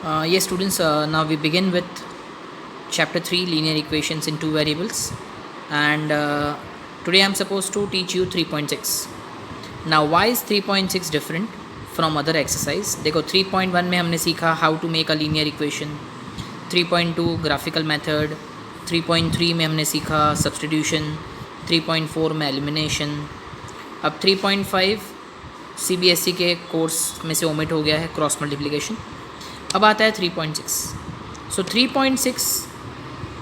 Yes, students, now we begin with chapter 3 linear equations in two variables, and today I'm supposed to teach you 3.6. Now, why is 3.6 different from other exercise? देखो 3.1 में हमने सीखा how to make a linear equation, 3.2 graphical method, 3.3 में हमने सीखा substitution, 3.4 में elimination. अब 3.5 CBSE के कोर्स में से ओमिट हो गया है, क्रॉस मल्टीप्लिकेशन. अब आता है 3.6. सो 3.6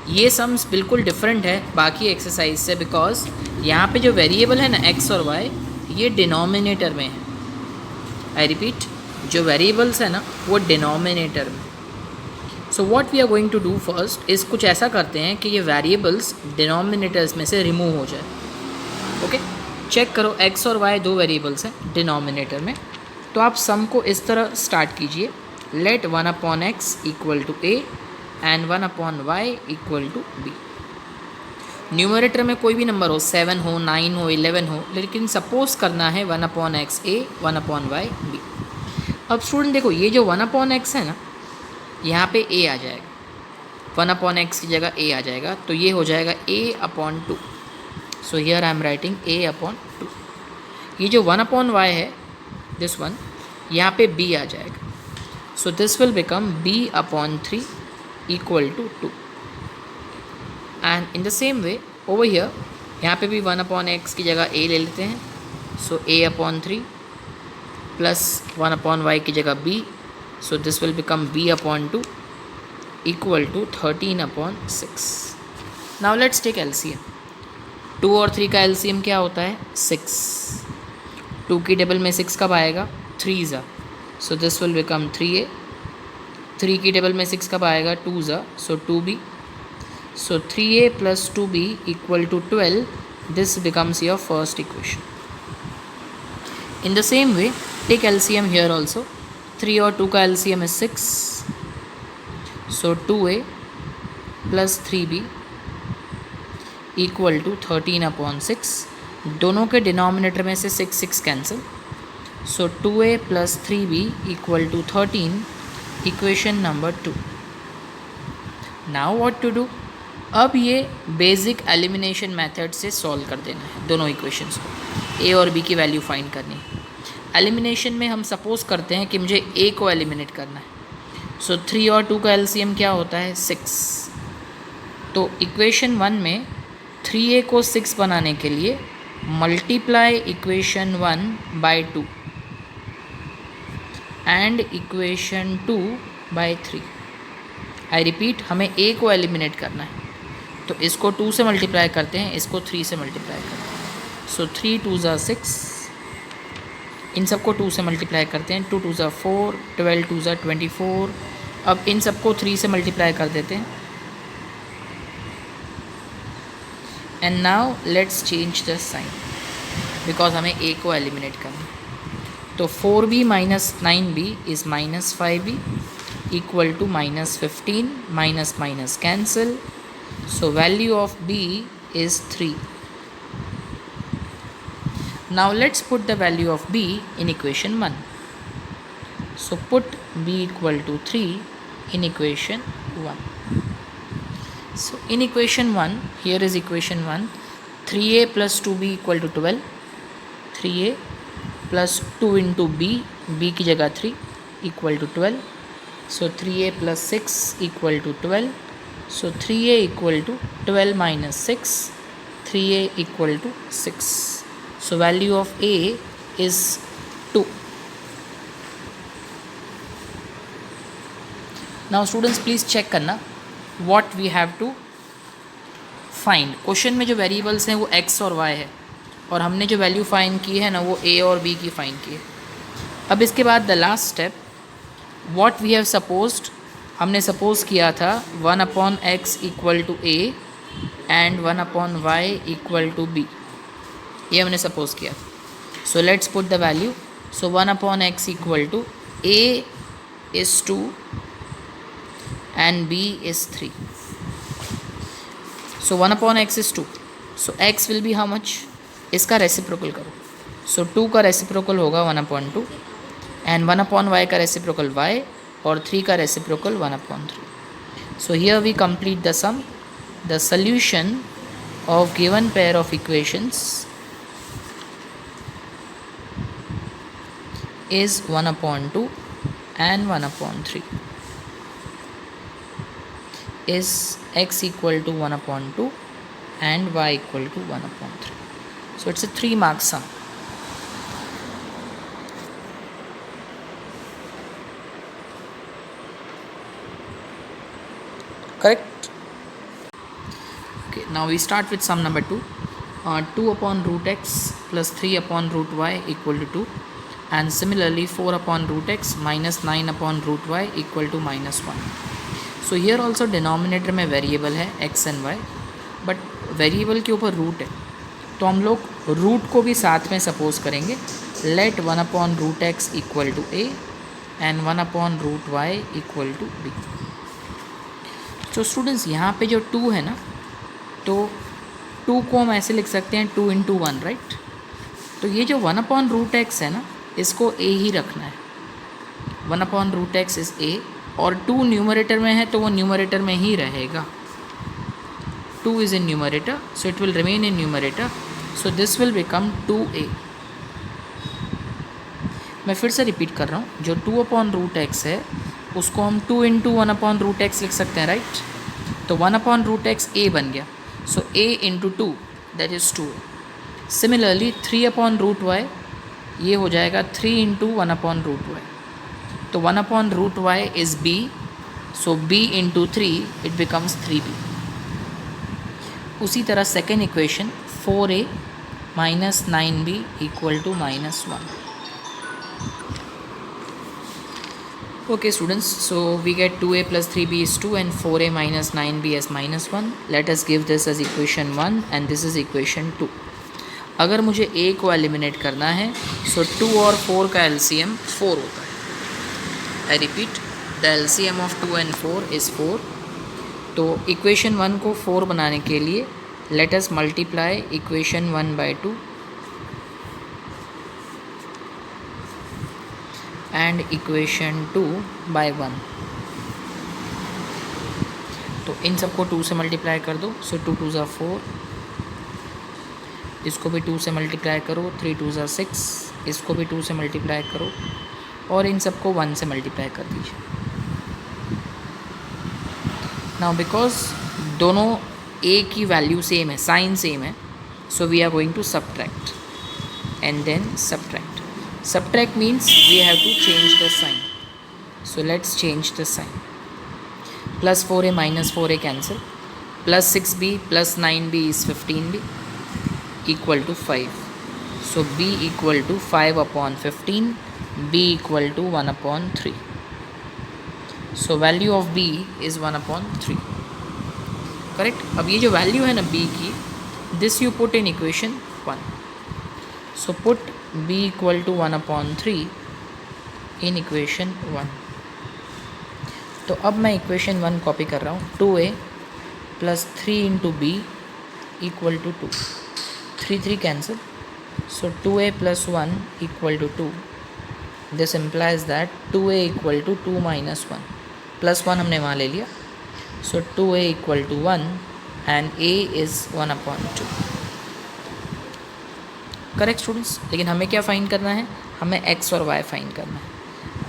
ये सम्स बिल्कुल डिफरेंट है बाकी एक्सरसाइज से, बिकॉज यहाँ पे जो वेरिएबल है ना x और y, ये डिनोमिनेटर में है. आई रिपीट, जो वेरिएबल्स है ना वो डिनोमिनेटर में. So what we are going to do first is कुछ ऐसा करते हैं कि ये वेरिएबल्स डिनोमिनेटर्स में से रिमूव हो जाए. ओके, चेक करो x और y दो वेरिएबल्स हैं डिनोमिनेटर में. तो आप सम को इस तरह स्टार्ट कीजिए. Let 1 upon x equal to a and 1 upon y equal to b. Numerator में कोई भी नंबर हो, 7 हो, 9 हो, 11 हो, लेकिन सपोज करना है 1 upon x a, 1 upon y b. अब स्टूडेंट देखो, ये जो 1 upon x है ना, यहाँ पे a आ जाएगा. 1 upon x की जगह a आ जाएगा, तो ये हो जाएगा a upon 2. So here I am writing a upon 2. ये जो 1 upon y है, दिस वन, यहाँ पे b आ जाएगा. So this will become b upon 3 equal to 2. And in the same way over here, यहाँ पे भी 1 upon x की जगह a ले लेते हैं. So a upon 3 plus 1 upon y की जगह b. So this will become b upon 2 equal to 13 upon 6. Now let's take LCM. 2 और 3 का LCM क्या होता है? 6. 2 की टेबल में 6 कब आएगा? 3 ज़ा. So this will become 3a. 3 की टेबल में 6 कब आएगा? 2 ज़ा. So 2b. So 3a plus 2b equal to 12. This becomes your first equation. In the same way take LCM here also. 3 और 2 का LCM is 6. So 2a plus 3b equal to 13 upon 6. दोनों के denominator में से 6 cancel. So 2a plus 3b equal to 13, equation number 2. Now what to do? अब ये basic elimination method से solve कर देना है दोनों इक्वेशंस को. a और b की वैल्यू फाइंड करनी है. एलिमिनेशन में हम सपोज करते हैं कि मुझे a को एलिमिनेट करना है. सो 3 और 2 का एलसीएम क्या होता है? 6. तो इक्वेशन 1 में 3a को 6 बनाने के लिए multiply equation 1 by 2 and equation 2 by 3. I repeat, हमें a को एलिमिनेट करना है, तो इसको 2 से मल्टीप्लाई करते हैं, इसको 3 से मल्टीप्लाई करते हैं. सो 3 2 ज़ा 6. इन सबको 2 से मल्टीप्लाई करते हैं. 2 2 ज़ा 4, 12 2 ज़ा 24. अब इन सबको 3 से मल्टीप्लाई कर देते हैं. And now let's change the sign, because हमें a को एलिमिनेट करना है. तो 4b minus 9b is minus 5b equal to minus 15. Minus minus cancel. So value of b is 3. Now let's put the value of b in equation 1. So put b equal to 3 in equation 1. So in equation 1, here is equation 1. 3a plus 2b equal to 12. 3a plus 2 into b, b की जगह 3 equal to 12. So 3a plus 6 equal to 12. So 3a equal to 12 minus 6. 3a equal to 6. So value of a is 2. Now students please check करना what we have to find. Question में जो variables हैं वो x और y है, और हमने जो वैल्यू फाइंड की है ना वो a और b की फाइंड की है. अब इसके बाद the last step, what we have supposed, हमने सपोज किया था 1 upon x equal to a and 1 upon y equal to b. ये हमने सपोज किया. So let's put the value. So 1 upon x equal to a is 2 and b is 3. So 1 upon x is 2. So x will be how much? इसका reciprocal करो. So 2 का reciprocal होगा 1/2 and 1/y का reciprocal y और 3 का reciprocal 1/3. So here we complete the sum. The solution of given pair of equations is 1/2 and 1/3. Is x equal to 1/2 and y equal to 1/3. So it's a 3-mark sum. Correct? Okay, now we start with sum number 2. 2 upon root x plus 3 upon root y equal to 2, and similarly 4 upon root x minus 9 upon root y equal to -1. So here also denominator में variable है x and y, but variable के ऊपर root है, तो हम लोग root को भी साथ में सपोज करेंगे. Let 1 upon root x equal to a and 1 upon root y equal to b. तो स्टूडेंट्स यहाँ पे जो 2 है ना, तो 2 को हम ऐसे लिख सकते हैं 2 into 1, राइट. तो ये जो 1 अपॉन रूट एक्स है ना, इसको a ही रखना है. 1 upon root x is a, और 2 न्यूमरेटर में है तो वो न्यूमरेटर में ही रहेगा. 2 is in numerator, so it will remain in numerator. So this will become 2a. मैं फिर से रिपीट कर रहा हूँ, जो 2 अपॉन रूट एक्स है उसको हम 2 into 1 अपॉन रूट एक्स लिख सकते हैं, राइट. तो 1 अपॉन रूट एक्स a बन गया, so a into 2 that is 2a. Similarly 3 upon root y ये हो जाएगा 3 into 1 अपॉन रूट y. तो 1 upon root y is b, so b into 3 it becomes 3b. उसी तरह second equation 4a minus 9b equal to -1. Okay students, so we get 2a plus 3b is 2 and 4a minus 9b as -1. Let us give this as equation 1 and this is equation 2. अगर मुझे a को eliminate करना है, so 2 और 4 का LCM 4 होता है. I repeat, the LCM of 2 and 4 is 4. तो इक्वेशन 1 को 4 बनाने के लिए let us multiply equation 1 by 2 and equation 2 by 1. तो इन सबको 2 से मल्टीप्लाई कर दो, सो 2 2 ज़ा 4. इसको भी 2 से मल्टीप्लाई करो, 3 2 ज़ा 6. इसको भी 2 से मल्टीप्लाई करो और इन सबको 1 से मल्टीप्लाई कर दीजिए. नाउ बिकॉज दोनों a की वैल्यू सेम है, साइन सेम है, so we are going to subtract and then subtract. Subtract means we have to change the sign. So let's change the sign. Plus 4a minus 4a cancel. Plus 6b plus 9b is 15b equal to 5. So b equal to 5 upon 15. b equal to 1 upon 3. So value of b is 1 upon 3. Correct? अब ये जो value है ना b की, this you put in equation 1. So put b equal to 1 upon 3 in equation 1. तो अब मैं equation 1 copy कर रहा हूँ. 2a plus 3 into b equal to 2. 3 3 cancel. So 2a plus 1 equal to 2. This implies that 2a equal to 2 minus 1. Plus 1 हमने वहाँ ले लिया. So 2a equal to 1 and a is 1 upon 2. Correct students. लेकिन हमें क्या फाइंड करना है, हमें x और y फाइंड करना है.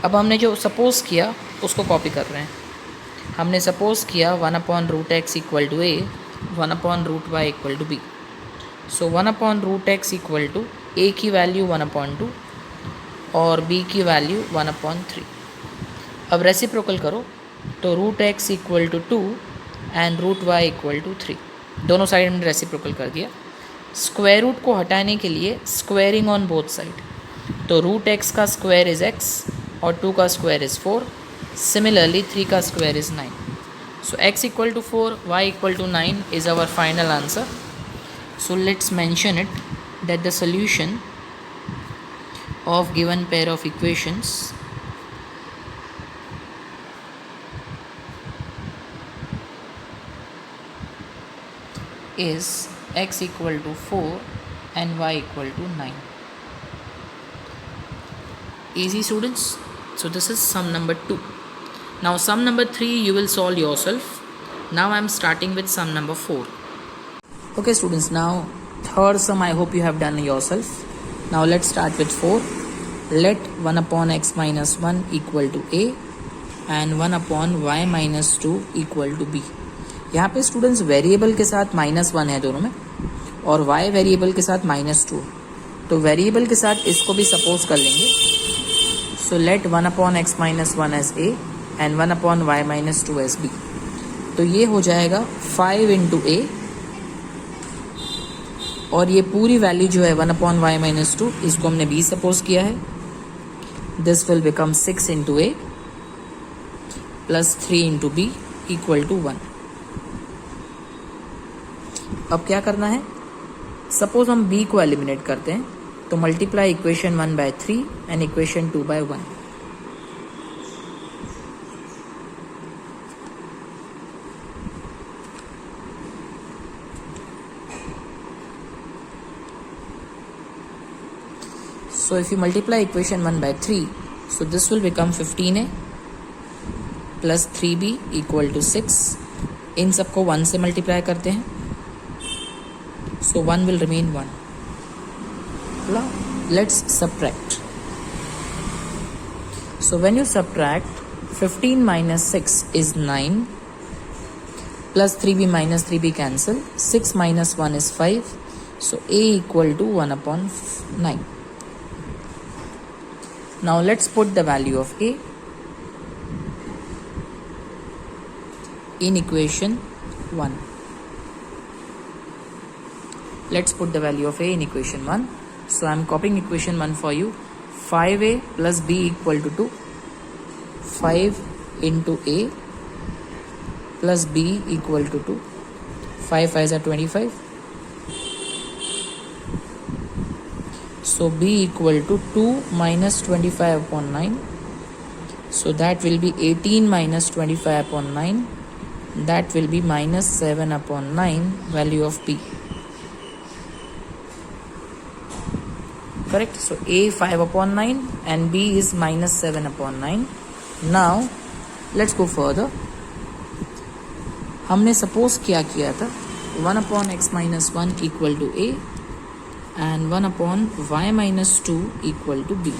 अब हमने जो सपोज़ किया उसको कॉपी कर रहे हैं. हमने सपोज़ किया 1 upon root x equal to a, 1 upon root y equal to b. So 1 upon root x equal to a की वैल्यू 1/2 और b की वैल्यू 1/3. अब रेसिप्रोकल करो तो root x equal to 2 and root y equal to 3. दोनों side हमने reciprocal कर दिया. स्क्वायर रूट को हटाने के लिए स्क्वायरिंग ऑन बोथ साइड. तो रूट एक्स का स्क्वायर इज़ x और 2 का स्क्वायर इज़ 4. सिमिलरली 3 का square is 9. So x equal to 4, y equal to 9 is our final answer. So let's mention it that the solution of given pair of equations is x equal to 4 and y equal to 9. Easy students. So this is sum number 2. Now sum number 3 you will solve yourself. Now I am starting with sum number 4. Okay students, now third sum I hope you have done yourself. Now let's start with 4. Let 1 upon x minus 1 equal to a and 1 upon y minus 2 equal to b. यहाँ पे students variable के साथ -1 है दोनों में और y variable के साथ -2, तो वेरिएबल के साथ इसको भी सपोज कर लेंगे. So let 1 upon x minus 1 as a and 1 upon y minus 2 as b. तो ये हो जाएगा 5 इंटू a और ये पूरी वैल्यू जो है 1 अपॉन y माइनस 2 इसको हमने b सपोज किया है. This will become 6 into a plus 3 into b equal to 1. अब क्या करना है, सपोज हम b को एलिमिनेट करते हैं तो multiply equation 1 by 3 and equation 2 by 1. So if you multiply equation 1 by 3, so this will become 15a plus 3b equal to 6. इन सबको 1 से मल्टीप्लाई करते हैं, so 1 will remain 1. Now let's subtract. So when you subtract, 15 minus 6 is 9 plus 3b minus 3b cancel. 6 minus 1 is 5. So a equal to 1 upon 9. Now let's put the value of a in equation 1. Let's put the value of a in equation 1. So I am copying equation 1 for you. 5a plus b equal to 2. 5 into a plus b equal to 2. 5 5s are 25. So b equal to 2 minus 25 upon 9. So that will be 18 minus 25 upon 9. That will be minus 7 upon 9 value of b. Correct? So a 5 upon 9 and b is minus 7 upon 9. Now let's go further. हमने suppose क्या किया था, 1 upon x minus 1 equal to a and 1 upon y minus 2 equal to b.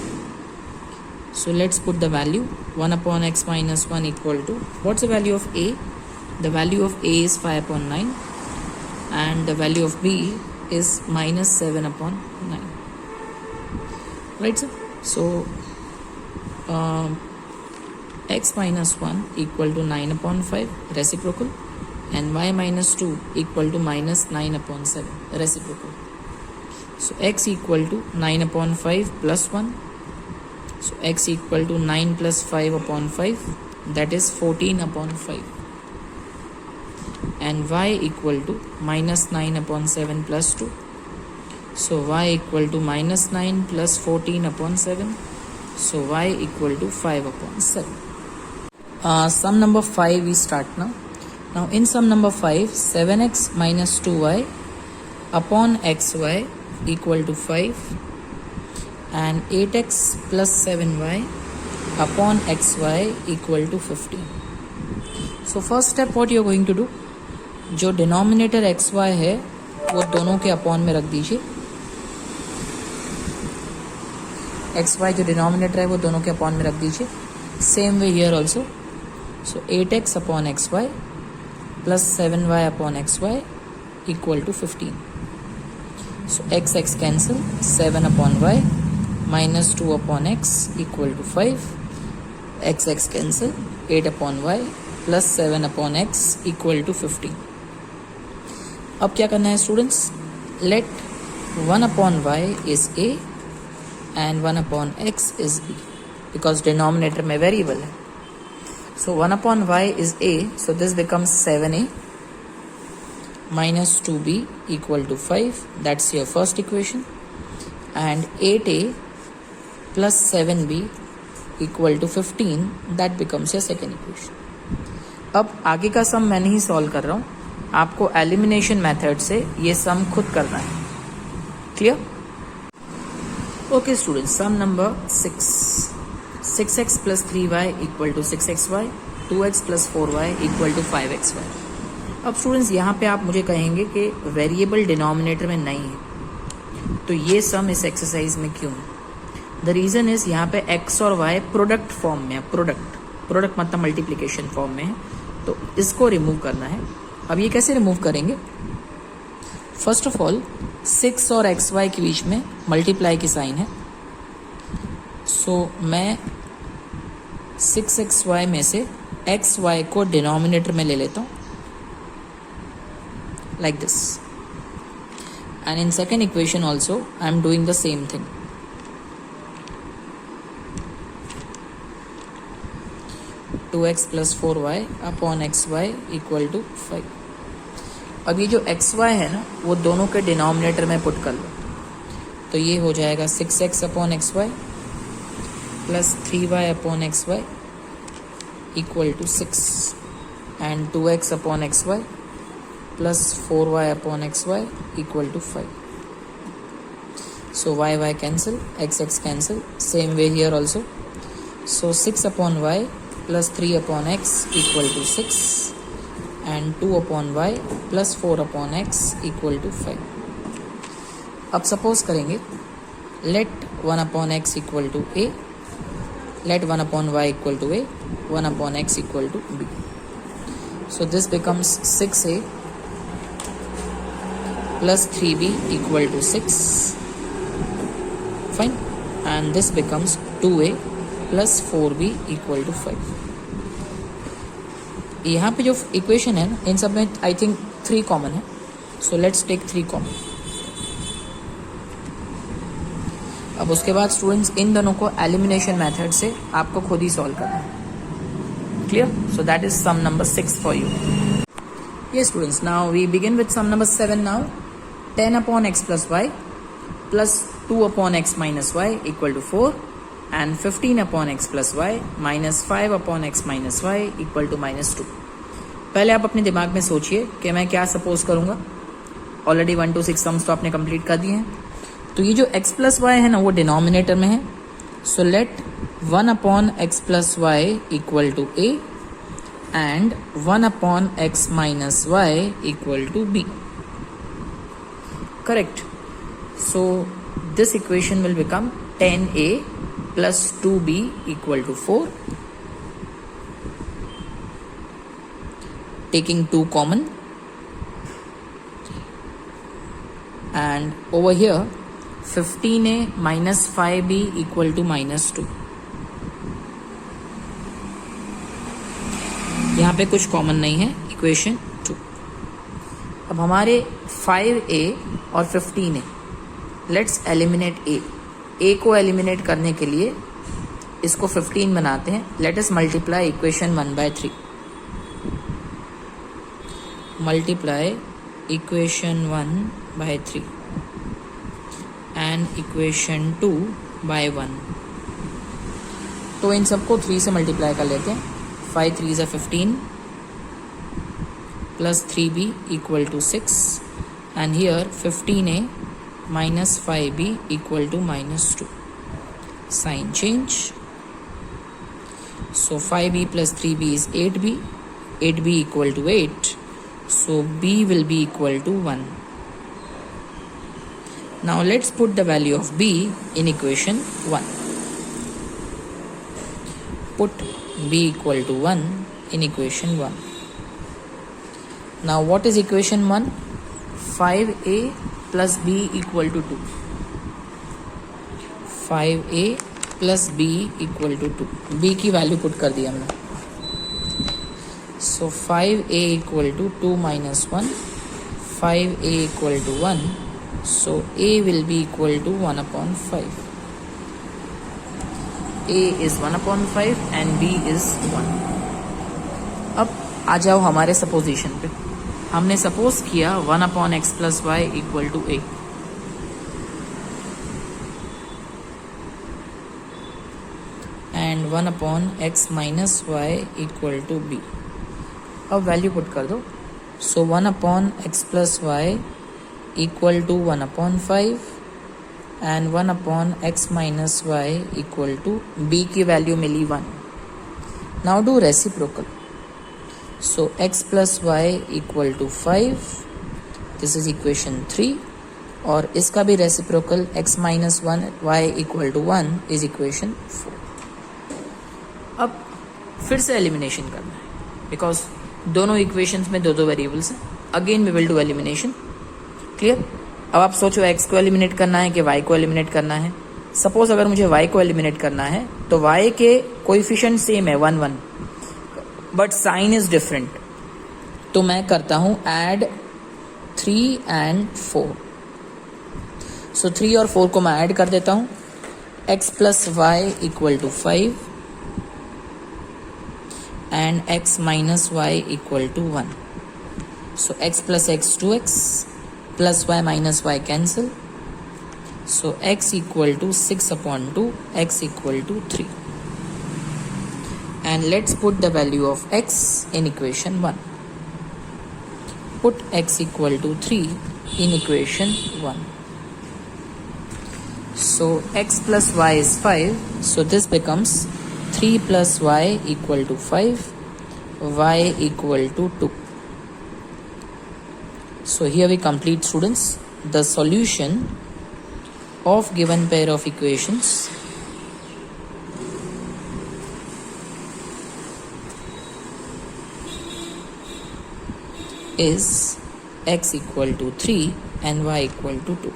So let's put the value. 1 upon x minus 1 equal to, what's the value of a? The value of a is 5 upon 9 and the value of b is minus 7 upon 9. Right sir? So x minus 1 equal to 9 upon 5 reciprocal and y minus 2 equal to minus 9 upon 7 reciprocal. So x equal to 9 upon 5 plus 1. So x equal to 9 plus 5 upon 5, that is 14 upon 5. And y equal to minus 9 upon 7 plus 2. So y equal to minus 9 plus 14 upon 7. So y equal to 5 upon 7. Sum number 5 we start now. Now in sum number 5, 7x minus 2y upon xy equal to 5 and 8x plus 7y upon xy equal to 15. So first step what you are going to do, जो denominator xy है वो दोनों के upon में रख दीजिए. xy जो denominator है वो दोनों के अपॉन में रख दीजिए. Same way here also. So 8x upon xy plus 7y upon xy equal to 15. So x cancel, 7 upon y minus 2 upon x equal to 5. X cancel, 8 upon y plus 7 upon x equal to 15. अब क्या करना है students, let 1 upon y is a and 1 upon x is b because denominator में variable है. So 1 upon y is a, so this becomes 7a minus 2b equal to 5. That's your first equation. And 8a plus 7b equal to 15. That becomes your second equation. अब आगे का सम मैं नहीं solve कर रहा हूँ, आपको एलिमिनेशन मेथड से ये सम खुद करना है. Clear? Okay students, sum number 6. 6x plus 3y equal to 6xy, 2x plus 4y equal to 5xy। अब स्टूडेंट्स यहाँ पे आप मुझे कहेंगे कि वेरिएबल डिनोमिनेटर में नहीं है, तो ये सम इस एक्सरसाइज में क्यों है? द रीज़न इज़ यहाँ पे x और y प्रोडक्ट फॉर्म में है, प्रोडक्ट मतलब मल्टीप्लिकेशन फॉर्म में है, तो इसको रिमूव करना है। अब ये कैसे रिमूव करेंगे? फर्स्ट ऑफ ऑल 6 और xy के बीच में मल्टीप्लाई की साइन है, सो मैं 6xy में से xy को डिनोमिनेटर में ले लेता हूँ, like this. And in second equation also I am doing the same thing. Two x plus 4y upon xy equal to 5। अब ये जो xy है ना, वो दोनों के डिनोमिनेटर में पुट कर लो, तो ये हो जाएगा 6x upon xy plus 3y upon xy equal to 6 and 2x upon xy plus 4y upon xy equal to 5. So y cancel, x cancel, same way here also. So 6 upon y plus 3 upon x equal to 6 and 2 upon y plus 4 upon x equal to 5. अब suppose करेंगे, let 1 upon x equal to a, let 1 upon y equal to a, 1 upon x equal to b. So this becomes 6a plus 3b equal to 6, fine, and this becomes 2a plus 4b equal to 5. यहाँ पे जो equation है ना, इन सब में I think 3 common है, so let's take 3 common. अब उसके बाद स्टूडेंट्स इन दोनों को एलिमिनेशन मेथड से आपको खुद ही सॉल्व करना है, clear? So that is sum number 6 for you. Yes students, now we begin with sum number 7 now. 10 upon x plus y plus 2 upon x minus y equal to 4 and 15 upon x plus y minus 5 upon x minus y equal to minus 2. पहले आप अपने दिमाग में सोचिए कि मैं क्या suppose करूँगा। ऑलरेडी 1 to 6 सम्स तो आपने कंप्लीट कर दिए हैं, तो ये जो x plus y है ना, वो डिनोमिनेटर में है, सो let 1 upon x plus y equal to a and 1 upon x minus y equal to b. Correct. So this equation will become 10a plus 2b equal to 4. Taking 2 common, and over here 15a minus 5b equal to minus 2. यहाँ पे कुछ common नहीं है, equation 2। अब हमारे 5a और 15a, let's eliminate a को eliminate करने के लिए इसको 15 बनाते हैं। Let us multiply equation 1/3, multiply equation 1/3 and equation 2/1। तो इन सबको 3 से मल्टीप्लाई कर लेते हैं। 5 3s are 15 plus 3b equal to 6, and here 15a minus 5b equal to minus 2. Sign change. So 5b plus 3b is 8b, 8b equal to 8, so b will be equal to 1. Now let's put the value of b in equation 1. Put b equal to 1 in equation 1. Now what is equation 1? 5a plus b equal to 2. 5a plus b equal to 2. b की value put कर दी हमने। So 5a equal to 2 minus 1. 5a equal to 1. So a will be equal to 1 upon 5. a is 1 upon 5 and b is 1. अब आ जाओ हमारे supposition पे। हमने suppose किया 1 upon x plus y equal to a, and 1 upon x minus y equal to b. अब value put कर दो। सो 1 upon x plus y equal to 1 upon 5 and 1 upon x minus y equal to b की वैल्यू मिली 1. Now do reciprocal. So x plus y equal to 5. This is equation 3. और इसका भी reciprocal x minus 1 y equal to 1 is equation 4. अब फिर से elimination करना है बिकॉज दोनों इक्वेशंस में दो दो वेरिएबल्स हैं. Again we will do elimination. Clear. अब आप सोचो x को एलिमिनेट करना है कि y को एलिमिनेट करना है. सपोज अगर मुझे y को एलिमिनेट करना है तो y के कोएफिशिएंट सेम है 1 1 बट साइन इज डिफरेंट. तो मैं करता हूं ऐड 3 एंड 4. सो 3 और 4 को मैं ऐड कर देता हूं. x plus y equal to 5 and x minus y equal to 1. So x plus x 2x plus y minus y cancel. So x equal to 6 upon 2, x equal to 3. And let's put the value of x in equation 1. Put x equal to 3 in equation 1. So x plus y is 5. So this becomes 3 plus y equal to 5, y equal to 2. So here we complete, students, the solution of given pair of equations is x equal to 3 and y equal to 2.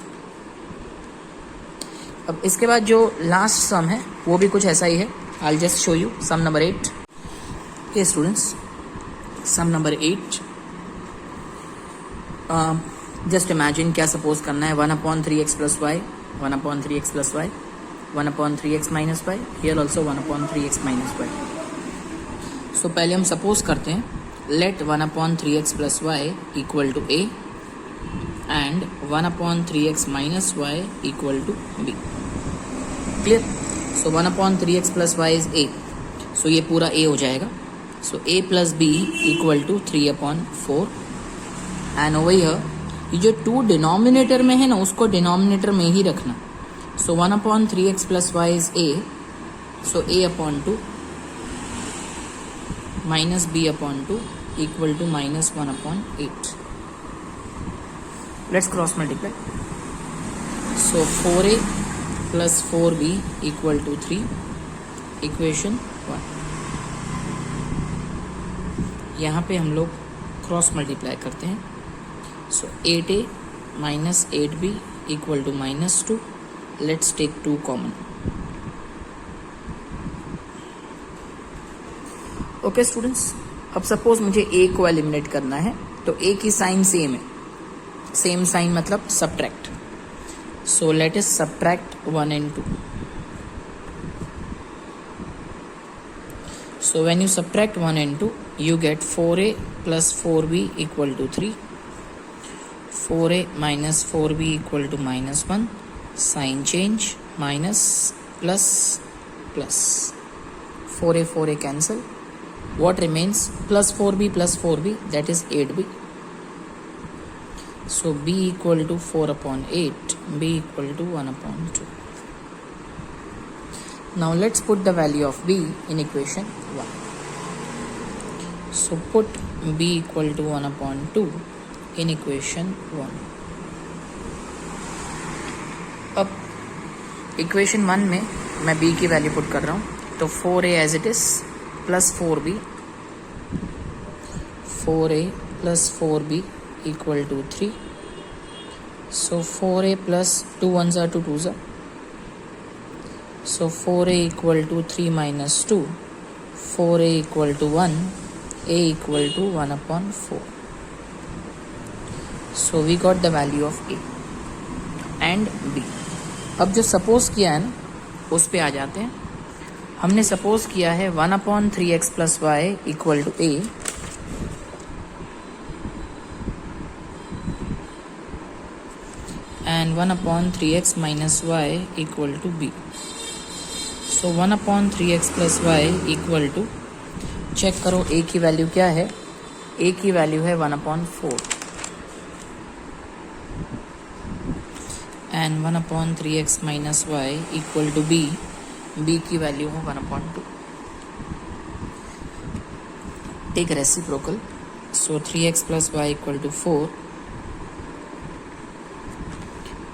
अब इसके बाद जो last सम है वो भी कुछ ऐसा ही है. I'll just show you sum number 8. Okay students, sum number 8. Just imagine क्या सपोज करना है. 1 upon 3x plus y, 1 upon 3x plus y, 1 upon 3x minus y, here also 1 upon 3x minus y. So पहले हम suppose करते हैं let 1 upon 3x plus y equal to a and 1 upon 3x minus y equal to b. Clear. So 1 upon 3x plus y is a. So ये पूरा a हो जाएगा. So a plus b equal to 3 upon 4. And over here ये जो 2 denominator में है ना उसको डिनोमिनेटर में ही रखना. So 1 upon 3x plus y is a. So a upon 2 minus b upon 2 equal to minus 1 upon 8. Let's cross multiply. So 4a plus 4b equal to 3 equation 1. यहाँ पे हम लोग क्रॉस मल्टीप्लाई करते हैं. So 8a minus 8b equal to minus 2. Let's take 2 common. Okay students, अब suppose मुझे a को eliminate करना है तो a की साइन सेम है. सेम साइन मतलब subtract. So let us subtract 1 and 2. So when you subtract 1 and 2 you get 4a plus 4b equal to 3. 4a minus 4b equal to minus 1. Sign change. Minus plus plus. 4a 4a cancel. What remains? Plus 4b plus 4b, that is 8b. So b equal to 4 upon 8. B equal to 1 upon 2. Now let's put the value of b in equation 1. So put b equal to 1 upon 2 in equation 1. अब equation 1 में मैं b की value put कर रहा हूँ तो 4a as it is plus 4b. 4a plus 4b equal to 3. So 4a plus 2 1s are 2 2s are. So 4a equal to 3 minus 2. 4a equal to 1. A equal to 1 upon 4. So we got the value of a and b. अब जो suppose किया है ना उस पे आ जाते हैं. हमने सपोज किया है 1 upon 3x plus y equal to a and 1 upon 3x minus y equal to b. So 1 upon 3x plus y equal to, check करो a की वैल्यू क्या है. a की वैल्यू है 1 upon 4 and 1/3x minus y equal to b. B की value है 1/2. Take reciprocal. So 3x plus y equal to 4.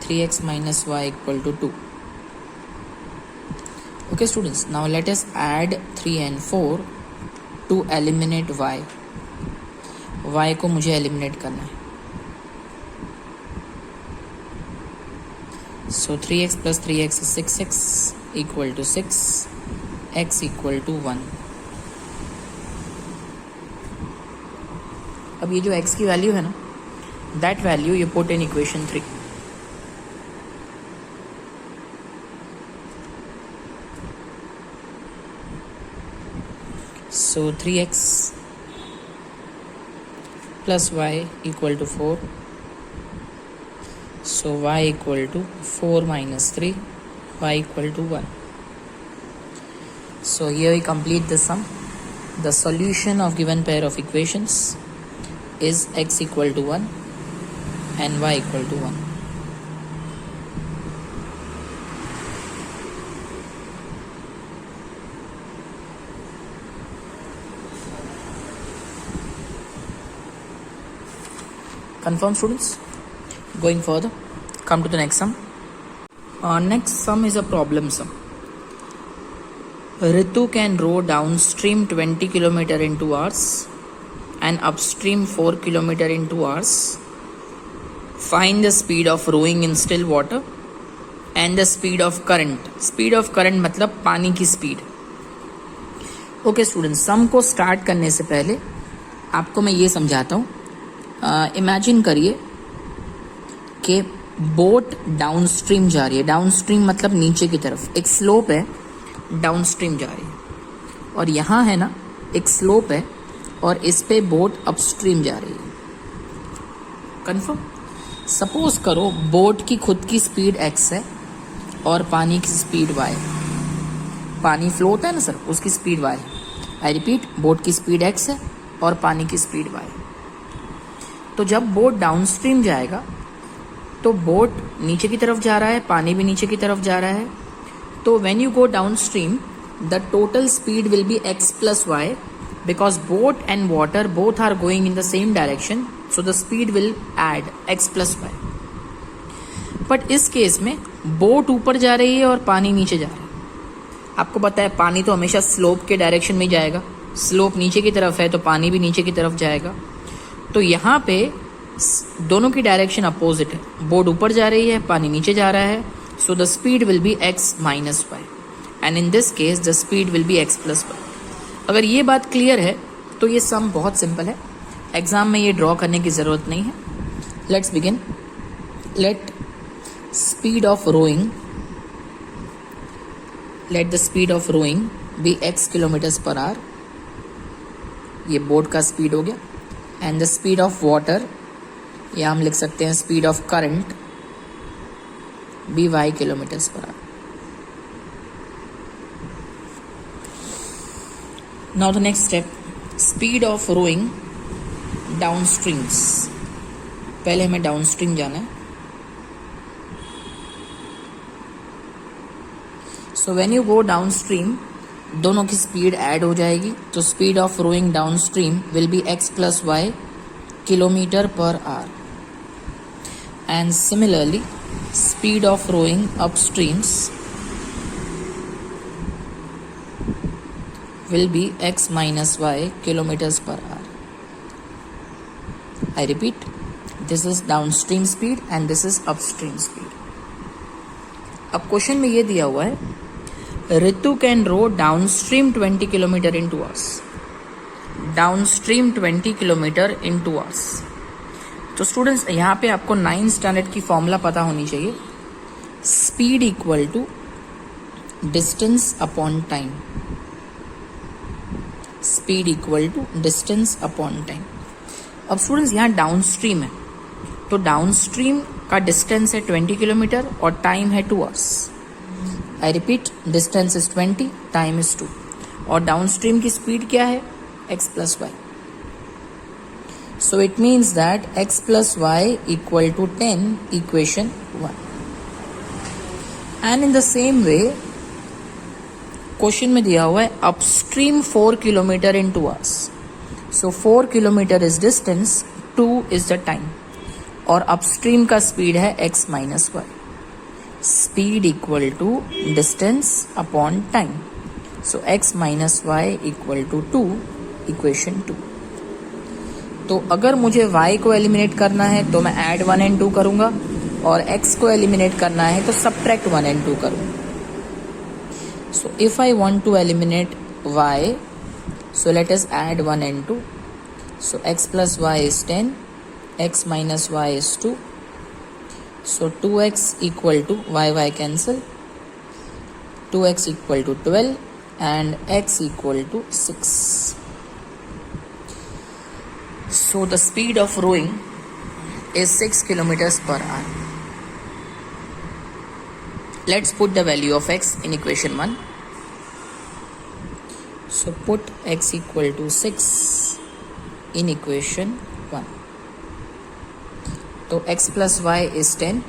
3x minus y equal to 2. Okay students, now let us add 3 and 4 to eliminate y. y को मुझे eliminate करना है. So 3x plus 3x is 6x equal to 6. x equal to 1. अब ये जो x की value है ना, that value you put in equation 3. So 3x plus y equal to 4. So y equal to 4 minus 3. Y equal to 1. So here we complete the sum. The solution of given pair of equations is x equal to 1 and y equal to 1. Confirm students? Going further, come to the next sum. Next sum is a problem sum. Ritu can row downstream 20 km in 2 hours and upstream 4 km in 2 hours. Find the speed of rowing in still water and the speed of current. Speed of current मतलब पानी की speed. Okay students, sum को start करने से पहले आपको मैं ये समझाता हूँ. इमेजिन करिए कि बोट डाउनस्ट्रीम जा रही है. डाउनस्ट्रीम मतलब नीचे की तरफ. एक स्लोप है, डाउनस्ट्रीम जा रही है. और यहाँ है ना एक स्लोप है और इस पे बोट अपस्ट्रीम जा रही है. कंफर्म? सपोज करो बोट की खुद की स्पीड x है और पानी की स्पीड y. पानी फ्लो होता है ना सर, उसकी speed y. I repeat, boat की स्पीड x है और पानी की स्पीड y. तो जब बोट डाउनस्ट्रीम जाएगा तो बोट नीचे की तरफ जा रहा है, पानी भी नीचे की तरफ जा रहा है. तो when you go downstream the total speed will be x plus y because boat and water both are going in the same direction. So the speed will add x plus y. But इस case में boat ऊपर जा रही है और पानी नीचे जा रहा है. आपको पता है पानी तो हमेशा स्लोप के डायरेक्शन में जाएगा. स्लोप नीचे की तरफ है तो पानी भी नीचे की तरफ जाएगा. तो यहाँ पे दोनों की डायरेक्शन अपोजिट है. बोट ऊपर जा रही है, पानी नीचे जा रहा है. So the speed will be x minus y and in this case the speed will be x plus y. अगर ये बात क्लियर है तो ये सम बहुत सिंपल है. एग्जाम में ये ड्रॉ करने की ज़रूरत नहीं है. Let's begin. Let speed of rowing let the speed of rowing be x kilometres per hour. ये बोट का स्पीड हो गया. And the speed of water, या हम लिख सकते हैं speed of current, be y kilometres per hour. Now the next step, speed of rowing down streams. पहले हमें डाउन स्ट्रीम जाना है. So when you go down stream दोनों की स्पीड ऐड हो जाएगी. तो speed of rowing down stream will be x plus y kilometre per hour. And similarly speed of rowing upstreams will be x minus y kilometers per hour. I repeat, this is downstream speed and this is upstream speed. अब question में ये दिया हुआ है Ritu can row downstream 20 kilometre in 2 hours. Downstream 20 kilometre in 2 hours. तो students यहाँ पे आपको 9th स्टैंडर्ड की फॉर्मूला पता होनी चाहिए. Speed equal to distance upon time. Speed equal to distance upon time. अब स्टूडेंट्स यहाँ डाउन स्ट्रीम है तो डाउन स्ट्रीम का डिस्टेंस है 20 किलोमीटर और टाइम है 2 hours. I repeat, distance is 20, time is 2. और डाउन स्ट्रीम की स्पीड क्या है? x plus y. So it means that x plus y equal to 10, equation 1. And in the same way question में दिया हुआ है अपस्ट्रीम 4 किलोमीटर इन 2 hours. सो 4 kilometre is distance, 2 is the time, और upstream का speed है x minus y. Speed equal to distance upon time. So x minus y equal to 2, equation 2. तो अगर मुझे y को एलिमिनेट करना है तो मैं ऐड 1 एंड 2 करूंगा, और x को एलिमिनेट करना है तो सब्ट्रैक्ट 1 एंड 2 करूंगा. सो if I want to eliminate y, so let us add 1 and 2. So x plus y is 10, x minus y is 2. So 2x equal to y cancel, 2x equal to 12 and x equal to 6. So the speed of rowing is 6 kilometers per hour. Let's put the value of x in equation 1. So put x equal to 6 in equation 1. So x plus y is 10.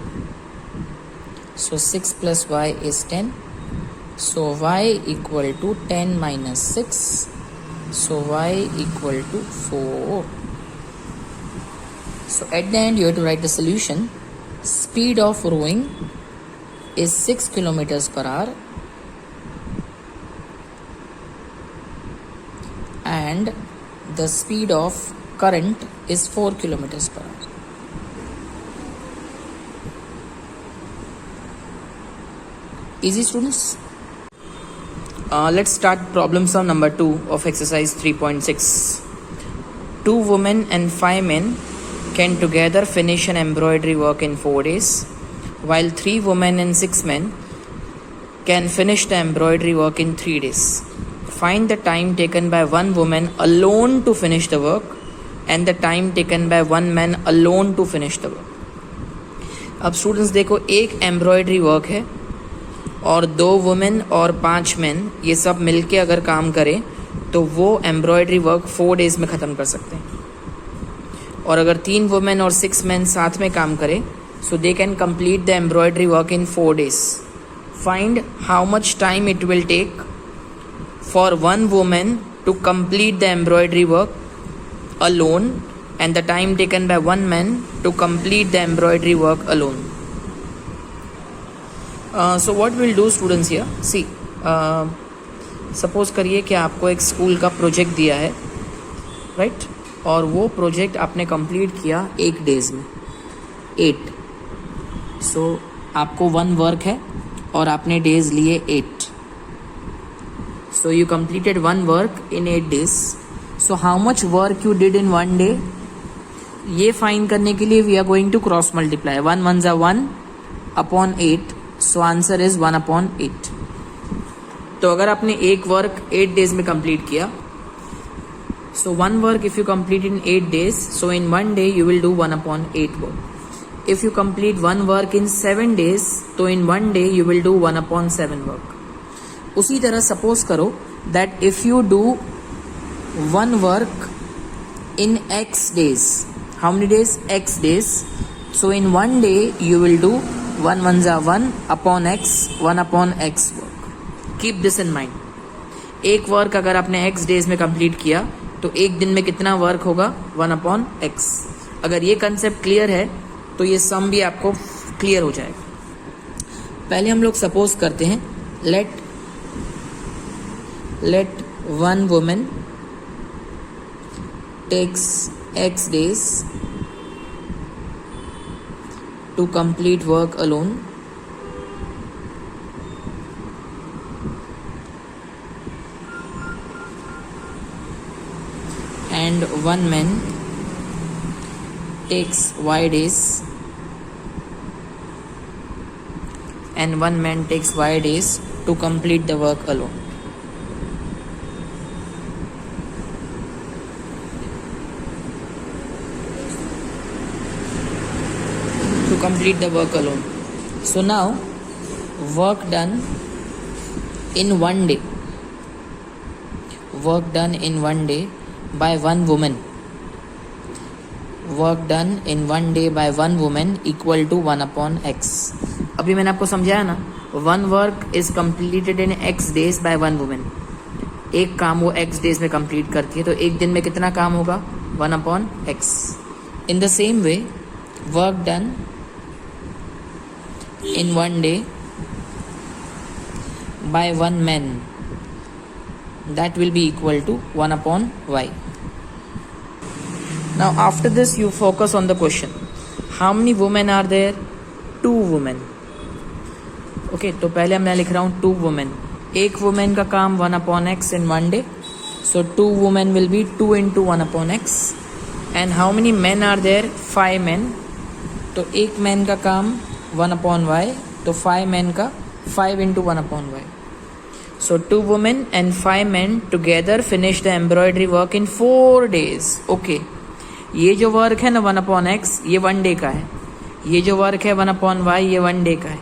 So 6 plus y is 10. So y equal to 10 minus 6. So y equal to 4. So at the end you have to write the solution. Speed of rowing is 6 kilometers per hour. And the speed of current is 4 kilometers per hour. Easy, students? Let's start problem sum number 2 of exercise 3.6. 2 women and 5 men can together finish an embroidery work in 4 days, while 3 women and 6 men can finish the embroidery work in 3 days. Find the time taken by 1 woman alone to finish the work and the time taken by 1 man alone to finish the work. अब students देखो, एक embroidery work है और 2 women और 5 man ये सब मिलके अगर काम करें तो वो एम्ब्रॉयडरी वर्क 4 डेज में ख़त्म कर सकते हैं. और अगर 3 वुमेन और 6 मैन साथ में काम करें so they can complete the embroidery work in 4 days. Find how much time it will take for 1 woman to complete the embroidery work alone and the time taken by 1 man to complete the embroidery work alone. So what we'll do students here, see, suppose करिए कि आपको एक school का project दिया है, right, और वो project आपने कंप्लीट किया 8 days में, 8. सो आपको 1 वर्क है और आपने डेज लिए 8. So you completed 1 work in 8 days. So how much work you did in 1 day? ये फाइंड करने के लिए we are going to cross multiply. 1 ones are 1 upon 8. So answer is 1 upon 8. तो अगर आपने एक वर्क 8 days में कंप्लीट किया, so 1 work if you complete in 8 days, so in 1 day you will do 1 upon 8 work. If you complete 1 work in 7 days, तो in 1 day you will do 1 upon 7 work. उसी तरह suppose करो that if you do 1 work in x days, how many days? x days. So in 1 day you will do 1 ones are 1 upon x, 1 upon x work. Keep this in mind. एक work अगर आपने x days में complete किया तो एक दिन में कितना वर्क होगा? 1 upon x. अगर ये कंसेप्ट क्लियर है तो ये सम भी आपको क्लियर हो जाएगा. पहले हम लोग सपोज करते हैं, let 1 woman takes x days to complete work alone, and 1 man takes y days, and 1 man takes y days to complete the work alone. Complete the work alone. So now work done in 1 day, work done in 1 day by 1 woman, work done in 1 day by 1 woman equal to 1 upon x. अभी मैंने आपको समझाया ना one work is completed in x days by one woman. एक काम वो x days में complete करती है, तो एक दिन में कितना काम होगा? 1/x. In the same way, work done in one day by one man, that will be equal to 1/y. Now after this you focus on the question. How many women are there? 2 women. Okay, तो पहले मैं लिख रहा हूँ 2 women. एक woman का काम 1/x in one day. So 2 women will be 2 into 1/x. And how many men are there? 5 men. तो एक man का काम 1/y. तो 5 men का 5 into 1/y. So 2 women and 5 men together finish the embroidery work in 4 days. Okay. ये जो work है ना 1/x ये 1 डे का है. ये जो वर्क है 1/y ये 1 डे का है.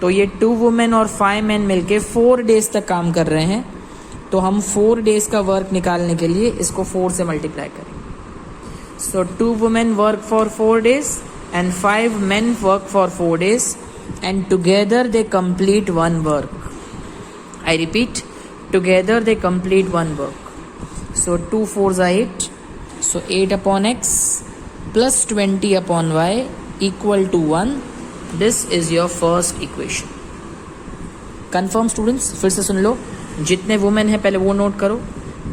तो ये 2 वुमेन और 5 मैन मिलके 4 डेज तक काम कर रहे हैं. तो हम 4 डेज का वर्क निकालने के लिए इसको 4 से मल्टीप्लाई करेंगे. सो 2 women work for 4 days and 5 men work for 4 days and together they complete one work. I repeat, together they complete one work. So 2 4s are 8. So 8/x plus 20/y equal to 1. This is your first equation. Confirm students? फिर से सुन लो. जितने women है पहले वो note करो.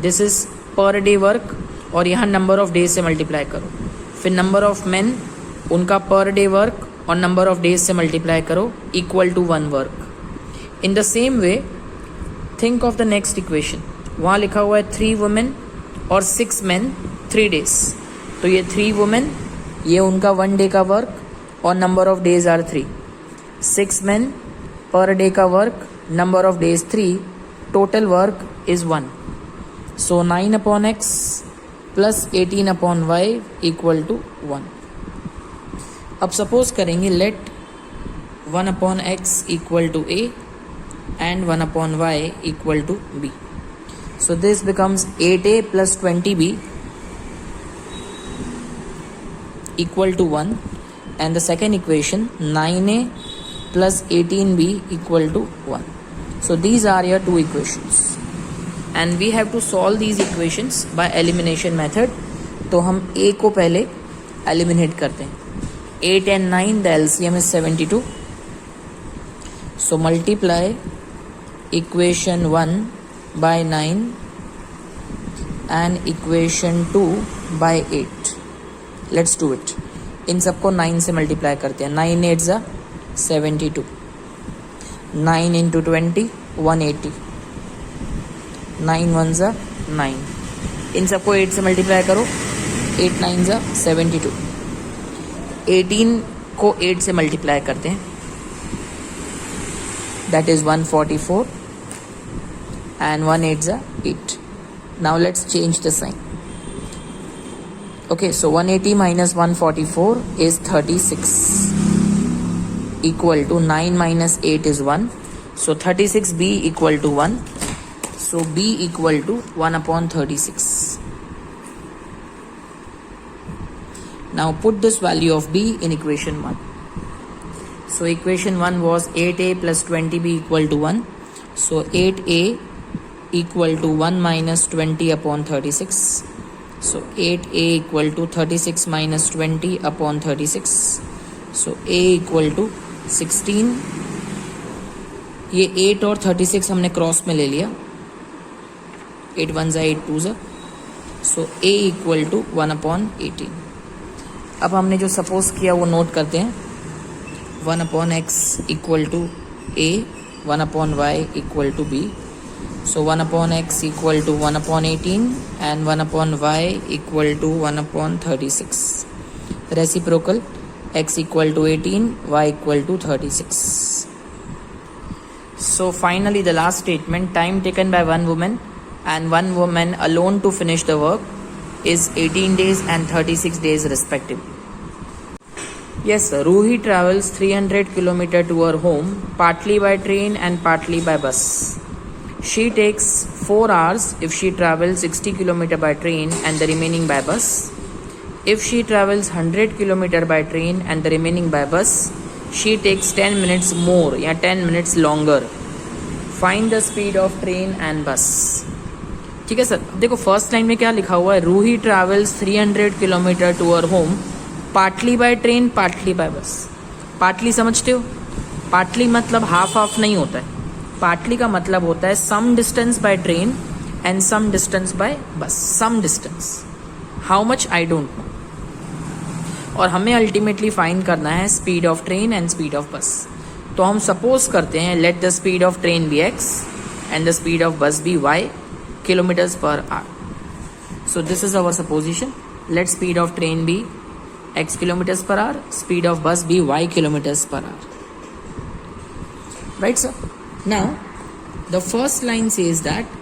This is per day work और यहाँ number of days से मल्टीप्लाई करो. फिर नंबर ऑफ मेन उनका पर डे वर्क और नंबर ऑफ डेज से मल्टीप्लाई करो equal to 1 work. In the same way think of the next equation. वहाँ लिखा हुआ है 3 वुमेन और 6 men 3 days. तो ये 3 वुमेन ये उनका 1 डे का वर्क और number of days are 3. 6 men per day का work, number of days 3, total work is 1. So 9/x plus 18/y equal to 1. अब सपोज करेंगे let 1/x equal to a and 1/y equal to b. So this becomes 8a plus 20b equal to 1, and the second equation 9a plus 18b equal to 1. So these are your 2 equations and we have to solve these equations by elimination method. तो हम a को पहले eliminate करते हैं. 8 and 9 the LCM is 72. So multiply equation 1 by 9 and equation 2 by 8. Let's do it. इन सबको 9 से multiply करते हैं. 9 8s are 72. 9 into 20 180. 9 1s are 9. इन सबको 8 से मल्टीप्लाई करो. 8 9s are 72. 18 को 8 से मल्टीप्लाई करते हैं. That is 144 and 1 8s are 8. Now let's change the sign. Okay, so 180 minus 144 is 36 equal to 9 minus 8 is 1. So 36b equal to 1. So b equal to 1/36. Now put this value of b in equation 1. So equation 1 was 8a plus 20b equal to 1. So 8a equal to 1 minus 20/36. So 8a equal to 36 minus 20/36. So a equal to 16. ये 8 और 36 हमने cross में ले लिया. 8 1s are 8 2s are. So a equal to 1/18. अब हमने जो suppose किया वो नोट करते हैं. 1/x equal to a, 1/y equal to b. So 1/x equal to 1/18 and 1/y equal to 1/36. Reciprocal, x equal to 18, y equal to 36. So finally the last statement, time taken by one woman and one woman alone to finish the work is 18 days and 36 days respectively. Yes, sir. Ruhi travels 300 km to her home, partly by train and partly by bus. She takes 4 hours if she travels 60 km by train and the remaining by bus. If she travels 100 km by train and the remaining by bus, she takes 10 minutes more या 10 minutes longer. Find the speed of train and bus. ठीक है sir. देखो first line में क्या लिखा हुआ है, Ruhi travels 300 kilometres to her home partly by train partly by bus. Partly समझते हो, पार्टली मतलब हाफ हाफ नहीं होता है. पार्टली का मतलब होता है some distance by train and some distance by bus. Some distance, how much I don't know. और हमें अल्टीमेटली फाइंड करना है speed of train and speed of bus. तो हम सपोज करते हैं let the speed of train be x and the speed of bus be y kilometers per hour. So this is our supposition. Let speed of train be x kilometers per hour, speed of bus be y kilometers per hour. Right sir? Now the first line says that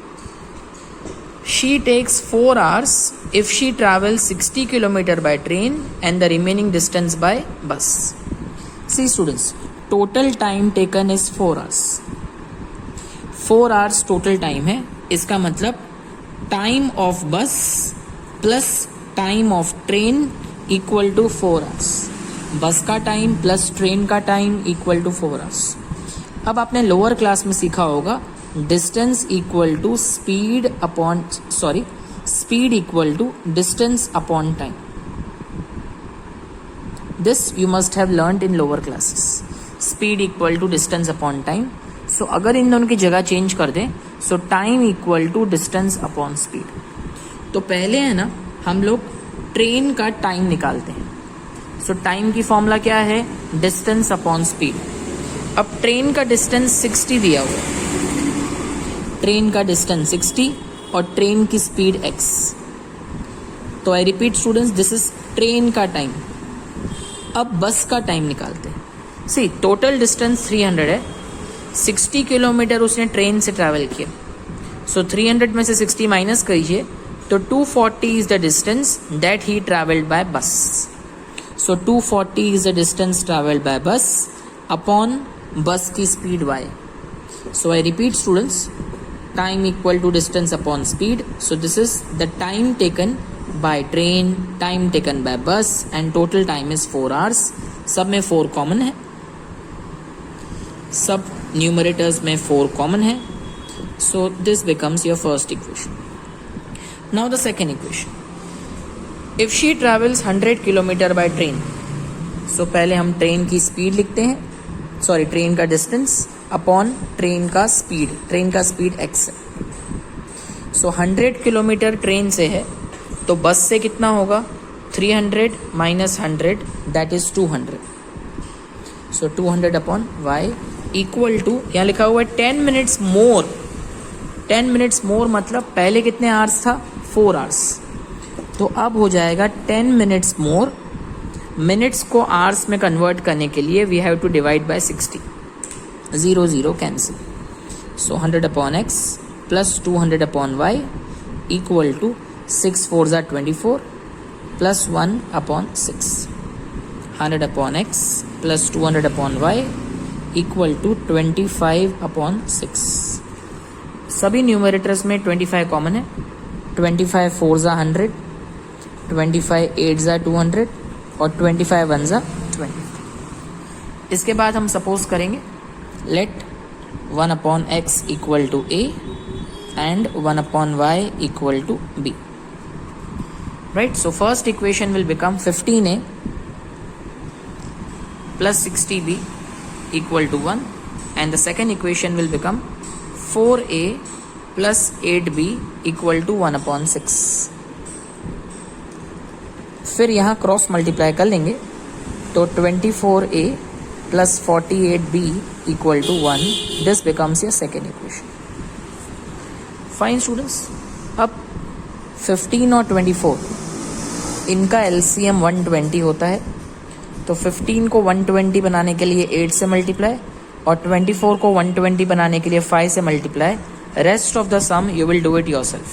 she takes 4 hours if she travels 60 kilometer by train and the remaining distance by bus. See students, total time taken is 4 hours. 4 hours total time है. इसका मतलब time of bus plus time of train equal to 4 hours. Bus का time plus train का time equal to 4 hours. अब आपने lower class में सीखा होगा distance equal to speed upon speed equal to distance upon time. This you must have learned in lower classes. Speed equal to distance upon time. So अगर इन दोनों की जगह चेंज कर दें so time equal to distance upon speed. तो पहले है ना हम लोग ट्रेन का टाइम निकालते हैं. सो टाइम की फॉर्मूला क्या है, डिस्टेंस अपॉन स्पीड. अब ट्रेन का डिस्टेंस 60 दिया हुआ है, ट्रेन का डिस्टेंस 60 और ट्रेन की स्पीड x. तो आई repeat students, this is train का टाइम. अब बस का टाइम निकालते हैं. सी टोटल डिस्टेंस 300 है, 60 किलोमीटर उसने ट्रेन से ट्रैवल किया. सो 300 में से 60 माइनस करिए तो 240 is the distance that he travelled by bus. So 240 is the distance travelled by bus upon bus की speed y. So I repeat students, time equal to distance upon speed. So this is the time taken by train, time taken by bus and total time is 4 hours. सब में 4 common है, सब numerators में 4 common है. So this becomes your first equation. Now the second equation, if she travels 100 kilometre by train. So पहले हम train की speed लिखते हैं, सॉरी ट्रेन का डिस्टेंस अपॉन ट्रेन का स्पीड. ट्रेन का स्पीड x है. सो 100 किलोमीटर ट्रेन से है तो बस से कितना होगा, 300 minus 100 that is 200. So 200 upon y equal to, यहाँ लिखा हुआ है 10 मिनट्स मोर. 10 मिनट्स मोर मतलब पहले कितने आवर्स था, 4 आवर्स. तो अब हो जाएगा 10 मिनट्स मोर. मिनट्स को आवर्स में कन्वर्ट करने के लिए we have to divide by 60. 0 0 cancel. So 100 upon x plus 200 upon y equal to 6 4 ज़ा 24 plus 1 upon 6. 100 upon x plus 200 upon y equal to 25 अपॉन 6. सभी न्यूमरेटर्स में 25 कॉमन है. 25 4 ज़ा 100, 25 8 ज़ा 200 और 25 1 ज़ा 20. इसके बाद हम सपोज करेंगे let 1 upon x equal to a and 1 upon y equal to b. Right. So first equation will become 15a plus 60b equal to 1 and the second equation will become 4a plus 8b equal to 1 upon 6. फिर यहाँ cross multiply कर लेंगे तो 24a plus 48b equal to 1. This becomes your second equation. Fine students. अब 15 और 24 इनका LCM 120 होता है. तो 15 को 120 बनाने के लिए 8 से मल्टीप्लाई और 24 को 120 बनाने के लिए 5 से multiply. Rest of the sum you will do it yourself.